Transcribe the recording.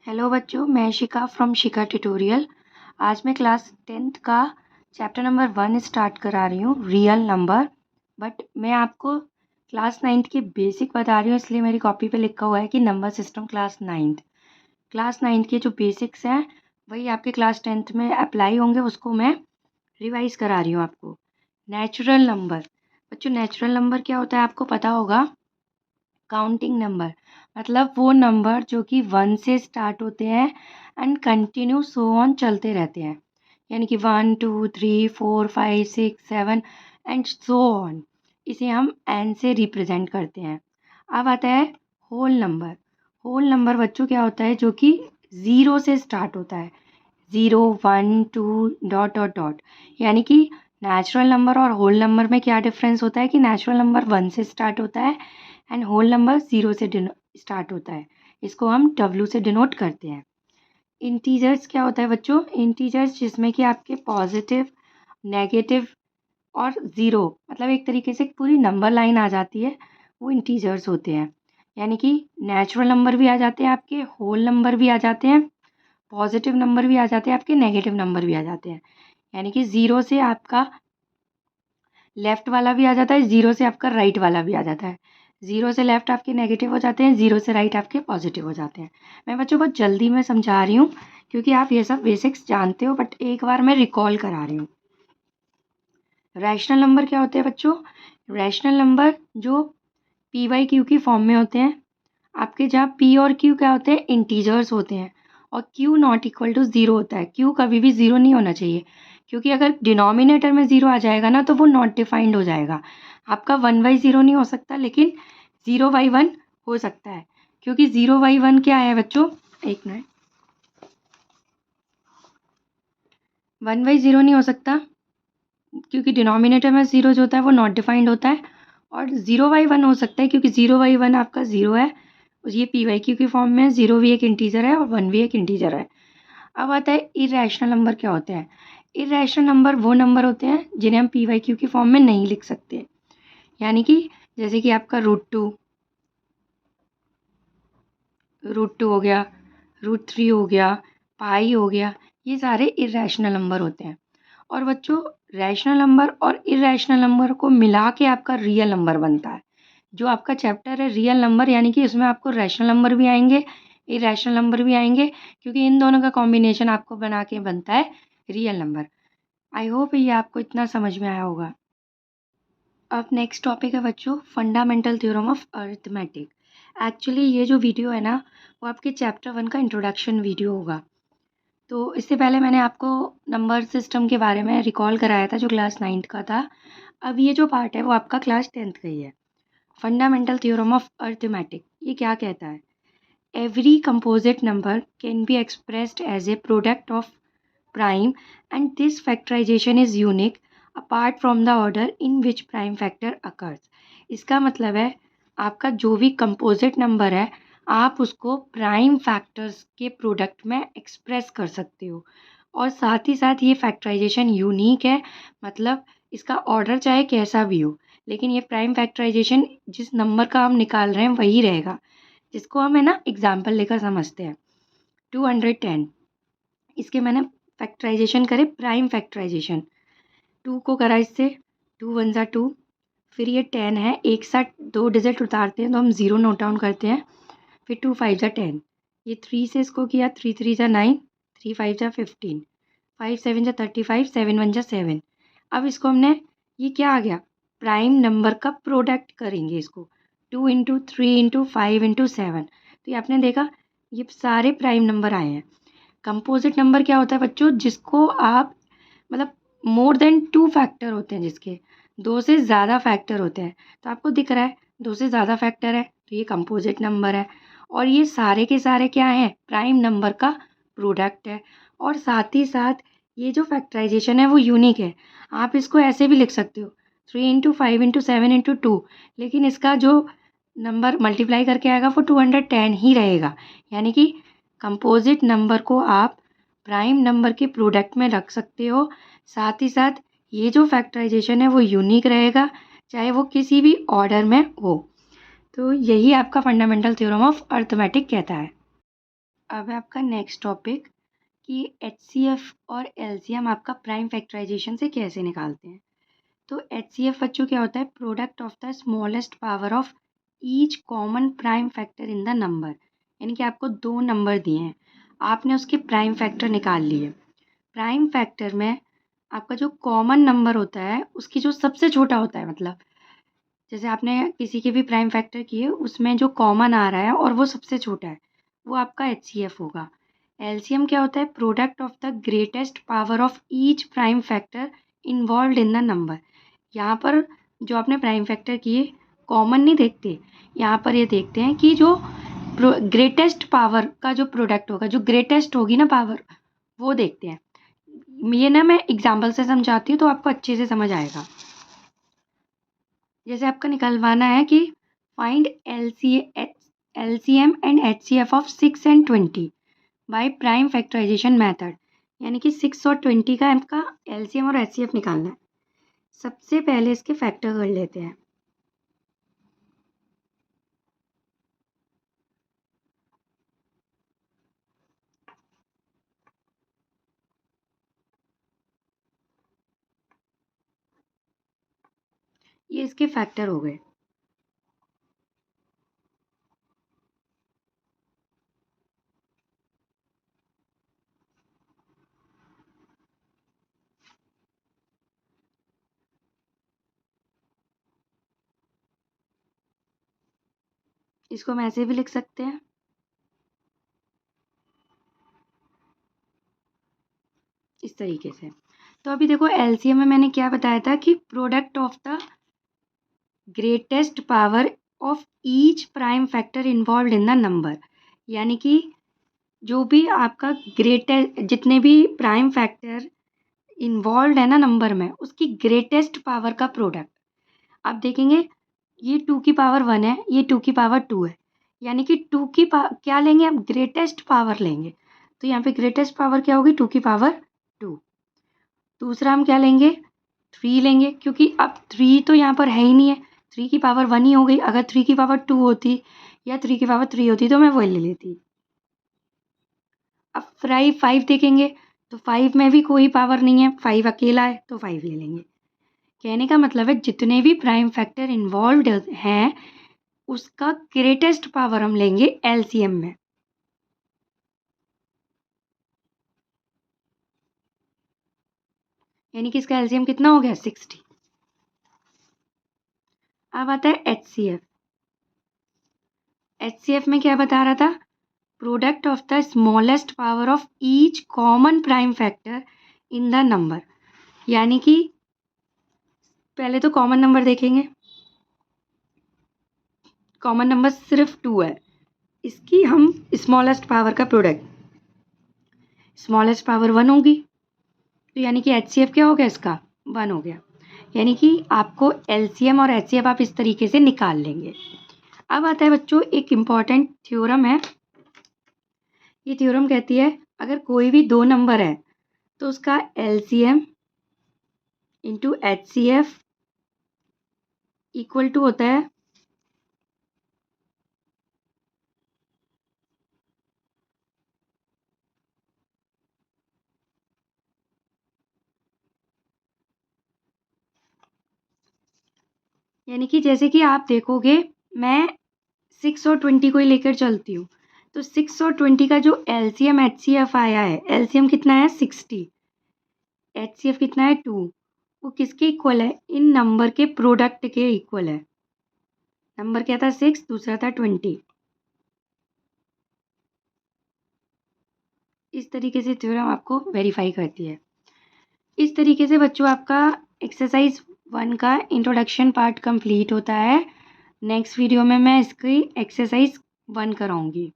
Hello बच्चों, मैं शिखा from Shikha tutorial. आज मैं क्लास 10th का चैप्टर नंबर 1 स्टार्ट करा रही हूँ, रियल नंबर। बट मैं आपको क्लास 9th की बेसिक बता रही हूँ, इसलिए मेरी कॉपी पे लिखा हुआ है कि number system class 9th। Class 9th के जो बेसिक्स हैं वही आपके क्लास 10th में अप्लाई होंगे, उसको मैं रिवाइज करा रही हूँ आपको। नेचुरल नंबर बच्चों, नेचुरल नंबर क्या होता है आपको पता होगा। काउंटिंग नंबर मतलब वो नंबर जो कि 1 से स्टार्ट होते हैं एंड कंटिन्यू सो ऑन चलते रहते हैं, यानी कि 1 2 3 4 5 6 7 एंड सो ऑन। इसे हम एन से रिप्रेजेंट करते हैं। अब आता है होल नंबर। होल नंबर बच्चों क्या होता है, जो कि 0 से स्टार्ट होता है। 0 1 2 डॉट डॉट डॉट, यानी कि नेचुरल नंबर और होल नंबर में क्या डिफरेंस होता है कि नेचुरल नंबर 1 से स्टार्ट होता है एंड होल नंबर 0 से स्टार्ट होता है। इसको हम W से डिनोट करते हैं। इंटीजर्स क्या होता है बच्चों, इंटीजर्स जिसमें कि आपके पॉजिटिव, नेगेटिव और ज़ीरो, मतलब एक तरीके से पूरी नंबर लाइन आ जाती है, वो इंटीजर्स होते हैं। यानी कि नेचुरल नंबर भी आ जाते हैं आपके, होल नंबर भी आ जाते हैं, पॉजिटिव नंबर भी आ जाते हैं आपके, नेगेटिव नंबर भी आ जाते हैं। यानी कि 0 से आपका लेफ़्ट वाला भी आ जाता है, 0 से आपका राइट वाला भी आ जाता है। 0 से लेफ़्ट आपके नेगेटिव हो जाते हैं, 0 से राइट आपके पॉजिटिव हो जाते हैं। मैं बच्चों बहुत जल्दी में समझा रही हूँ क्योंकि आप ये सब बेसिक्स जानते हो, बट एक बार मैं रिकॉल करा रही हूँ। रैशनल नंबर क्या होते हैं बच्चों, रैशनल नंबर जो पी बाई क्यू की फॉर्म में होते हैं आपके, जहाँ पी और क्यू क्या होते हैं, इंटीजर्स होते हैं और क्यू नॉट इक्वल टू 0 होता है। क्यू कभी भी 0 नहीं होना चाहिए, क्योंकि अगर डिनोमिनेटर में 0 आ जाएगा ना तो वो नॉट डिफाइंड हो जाएगा। आपका 1/0 नहीं हो सकता, लेकिन 0/1 हो सकता है। क्योंकि 0/1 क्या है बच्चों, एक मिनट, 1/0 नहीं हो सकता क्योंकि डिनोमिनेटर में 0 जो होता है वो नॉट डिफाइंड होता है। और 0/1 हो सकता है क्योंकि 0/1 आपका 0 है, ये पी वाई क्यू की फॉर्म में है। 0 भी एक इंटीजर है और 1 भी एक इंटीजर है। अब आता है इरेशनल नंबर क्या होते हैं। इरेशनल नंबर वो नंबर होते हैं जिन्हें हम पी वाई क्यू की फॉर्म में नहीं लिख सकते, यानी कि जैसे कि आपका √2 हो गया, √3 हो गया, पाई हो गया, ये सारे इरेशनल नंबर होते हैं। और बच्चों, रैशनल नंबर और इरेशनल नंबर को मिला के आपका रियल नंबर बनता है। जो आपका चैप्टर है रियल नंबर, यानी कि उसमें आपको रैशनल नंबर भी आएंगे, इरेशनल नंबर भी आएंगे, क्योंकि इन दोनों का कॉम्बिनेशन आपको बना के बनता है रियल नंबर। आई होप ये आपको इतना समझ में आया होगा। अब नेक्स्ट टॉपिक है बच्चों, fundamental theorem of arithmetic. Actually ये जो वीडियो है ना, वो आपके चैप्टर 1 का इंट्रोडक्शन वीडियो होगा। तो इससे पहले मैंने आपको नंबर सिस्टम के बारे में रिकॉल कराया था जो क्लास 9th का था। अब ये जो पार्ट है वो आपका क्लास 10th का ही है। फंडामेंटल थ्योरम ऑफ अरिथमेटिक ये क्या कहता है, every composite number can be expressed as a product of prime and this factorization is unique apart from the order in which prime factor occurs। इसका मतलब है आपका जो भी कंपोजिट नंबर है आप उसको प्राइम फैक्टर्स के प्रोडक्ट में एक्सप्रेस कर सकते हो, और साथ ही साथ ये फैक्टराइजेशन यूनिक है, मतलब इसका ऑर्डर चाहे कैसा भी हो, लेकिन ये प्राइम फैक्टराइजेशन जिस नंबर का हम निकाल रहे हैं वही रहेगा, जिसको हम है ना एग्जाम्पल लेकर समझते हैं। 210, इसके मैंने फैक्टराइजेशन करे, प्राइम फैक्टराइजेशन। 2 को करा इससे, 2 1 ज़ा 2, फिर ये 10 है, एक साथ 2 डिजिट उतारते हैं तो हम 0 नोट डाउन करते हैं, फिर 2 5 ज़ा 10, ये 3 से इसको किया, 3 3 ज़ा 9, 3 5 ज़ा 15, 5 7 ज़ा 35, 7 1 ज़ा 7। अब इसको हमने, ये क्या आ गया, प्राइम नंबर का प्रोडक्ट करेंगे इसको, 2 इंटू 3 इंटू 5 इंटू 7। तो ये आपने देखा ये सारे प्राइम नंबर आए हैं। कंपोजिट नंबर क्या होता है बच्चों, जिसको आप मतलब मोर देन 2 फैक्टर होते हैं, जिसके 2 से ज़्यादा फैक्टर होते हैं। तो आपको दिख रहा है 2 से ज़्यादा फैक्टर है तो ये कंपोजिट नंबर है, और ये सारे के सारे क्या हैं, प्राइम नंबर का प्रोडक्ट है। और साथ ही साथ ये जो फैक्टराइजेशन है वो यूनिक है। आप इसको ऐसे भी लिख सकते हो 3 इंटू 5 इंटू 7 इंटू 2, लेकिन इसका जो नंबर मल्टीप्लाई करके आएगा वो 210 ही रहेगा। यानी कि कंपोजिट नंबर को आप प्राइम नंबर के प्रोडक्ट में रख सकते हो, साथ ही साथ ये जो फैक्टराइजेशन है वो यूनिक रहेगा, चाहे वो किसी भी ऑर्डर में हो। तो यही आपका फंडामेंटल थ्योरम ऑफ अरिथमेटिक कहता है। अब है आपका नेक्स्ट टॉपिक कि एचसीएफ और एलसीएम आपका प्राइम फैक्टराइजेशन से कैसे निकालते हैं। तो एचसीएफ बच्चों क्या होता है, product of the smallest power of each common prime factor in the number. यानी कि आपको 2 नंबर दिए हैं, आपने उसके प्राइम फैक्टर निकाल लिए। प्राइम फैक्टर में आपका जो कॉमन नंबर होता है उसकी जो सबसे छोटा होता है, मतलब जैसे आपने किसी के भी प्राइम फैक्टर किए उसमें जो कॉमन आ रहा है और वो सबसे छोटा है, वो आपका एचसीएफ होगा। एलसीएम क्या होता है, product of the greatest power of each prime factor involved in the number. यहाँ पर जो आपने प्राइम फैक्टर किए कॉमन नहीं देखते, यहाँ पर ये देखते हैं कि जो ग्रेटेस्ट पावर का जो प्रोडक्ट होगा, जो ग्रेटेस्ट होगी ना पावर, वो देखते हैं। ये ना मैं एग्जाम्पल से समझाती हूँ तो आपको अच्छे से समझ आएगा। जैसे आपका निकलवाना है कि find LCM and HCF of 6 and 20 by prime factorisation method. यानी कि 6 और 20 का आपका एलसीएम और एचसीएफ निकालना है। सबसे पहले इसके फैक्टर कर लेते हैं। ये इसके फैक्टर हो गए। इसको हम ऐसे भी लिख सकते हैं, इस तरीके से। तो अभी देखो एलसीएम में मैंने क्या बताया था कि product of the greatest power of each prime factor involve in the number. यानी कि जो भी आपका ग्रेटेस्ट, जितने भी प्राइम फैक्टर इन्वॉल्व है ना नंबर में, उसकी ग्रेटेस्ट पावर का प्रोडक्ट। आप देखेंगे ये 2 की पावर 1 है, ये 2 की पावर 2 है, यानी कि 2 की क्या लेंगे हम, ग्रेटेस्ट पावर लेंगे। तो यहाँ पे ग्रेटेस्ट पावर क्या होगी, 2 की पावर 2। दूसरा हम क्या लेंगे, 3 लेंगे, क्योंकि अब 3 तो यहाँ पर है ही नहीं है, 3 की पावर 1 ही हो गई। अगर 3 की पावर 2 होती या 3 की पावर 3 होती तो मैं वही ले लेती। अब 5 देखेंगे तो 5 में भी कोई पावर नहीं है, 5 अकेला है तो 5 ले लेंगे। कहने का मतलब है जितने भी प्राइम फैक्टर इन्वॉल्व्ड हैं उसका ग्रेटेस्ट पावर हम लेंगे एलसीएम में। यानी कि इसका एलसीएम कितना हो गया, 60। अब आता है एचसीएफ। एचसीएफ में क्या बता रहा था, product of the smallest power of each common prime factor in the number. यानी कि पहले तो कॉमन नंबर देखेंगे, कॉमन नंबर सिर्फ 2 है, इसकी हम स्मॉलेस्ट पावर का प्रोडक्ट, स्मॉलेस्ट पावर 1 होगी, तो यानी कि एचसीएफ क्या हो गया, इसका 1 हो गया। यानी कि आपको एलसीएम और एचसीएफ आप इस तरीके से निकाल लेंगे। अब आता है बच्चों एक इम्पॉर्टेंट थ्योरम है। ये थ्योरम कहती है अगर कोई भी 2 नंबर है तो उसका LCM into HCF equal to होता है यानी कि जैसे कि आप देखोगे मैं 6 और 20 को ही लेकर चलती हूँ, तो 6 और 20 का जो एलसीएम एचसीएफ आया है, एलसीएम कितना है 60, एचसीएफ कितना है 2, वो किसके इक्वल है, इन नंबर के प्रोडक्ट के इक्वल है। नंबर क्या था 6, दूसरा था 20। इस तरीके से थ्योरम आपको वेरीफाई करती है। इस तरीके से बच्चों आपका एक्सरसाइज 1 का इंट्रोडक्शन पार्ट कंप्लीट होता है। नेक्स्ट वीडियो में मैं इसकी एक्सरसाइज 1 कराऊंगी।